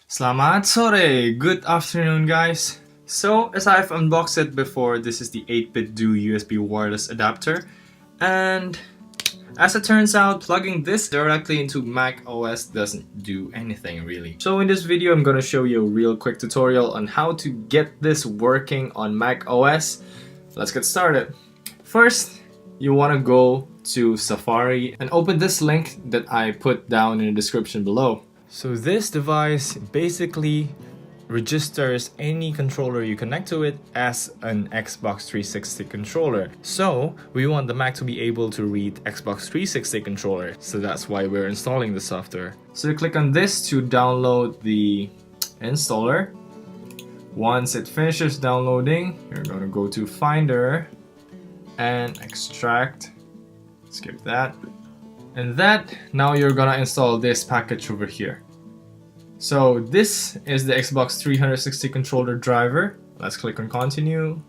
Selamat sore! Good afternoon, guys! So, as I've unboxed it before, this is the 8-bit Do USB wireless adapter, and as it turns out, plugging this directly into Mac OS doesn't do anything really. So in this video, I'm gonna show you a real quick tutorial on how to get this working on Mac OS. Let's get started. First, you wanna go to Safari and open this link that I put down in the description below. So this device basically registers any controller you connect to it as an Xbox 360 controller. So we want the Mac to be able to read Xbox 360 controller. So that's why we're installing the software. So you click on this to download the installer. Once it finishes downloading, you're gonna go to Finder and extract. Skip that. And now you're gonna install this package over here. So this is the Xbox 360 controller driver. Let's click on continue.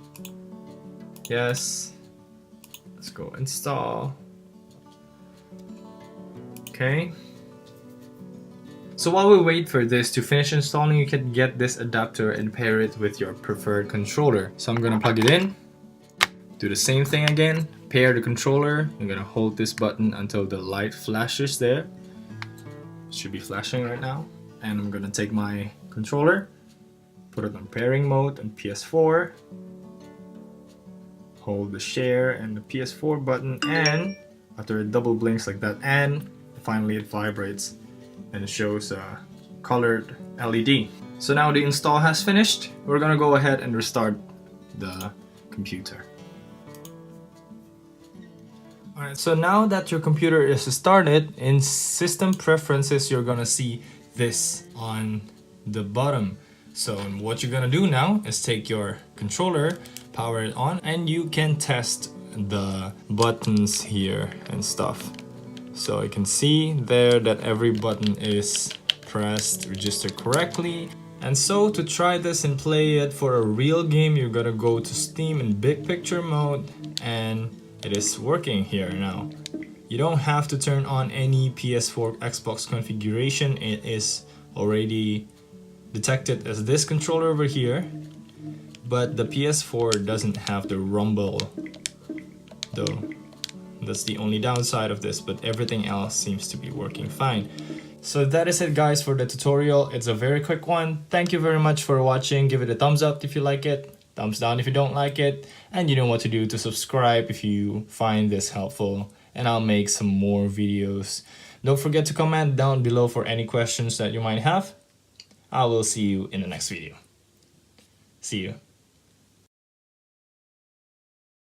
Yes. Let's go install. Okay. So while we wait for this to finish installing, you can get this adapter and pair it with your preferred controller. So I'm gonna plug it in. Do the same thing again. Pair the controller. I'm gonna hold this button until the light flashes there. It should be flashing right now. And I'm gonna take my controller, put it on pairing mode on PS4, hold the share and the PS4 button, and after it double blinks like that, and finally it vibrates and it shows a colored LED. So now the install has finished. We're gonna go ahead and restart the computer. Alright, so now that your computer is started, in system preferences you're gonna see this on the bottom. So what you're gonna do now is take your controller, power it on, and you can test the buttons here and stuff. So you can see there that every button is pressed, registered correctly. And so to try this and play it for a real game, you're gonna go to Steam in big picture mode, and it is working here now. You don't have to turn on any PS4 Xbox configuration. It is already detected as this controller over here, but the PS4 doesn't have the rumble though. That's the only downside of this, but everything else seems to be working fine. So that is it, guys, for the tutorial. It's a very quick one. Thank you very much for watching. Give it a thumbs up if you like it, thumbs down if you don't like it, and you know what to do to subscribe if you find this helpful, and I'll make some more videos. Don't forget to comment down below for any questions that you might have. I will see you in the next video. See you.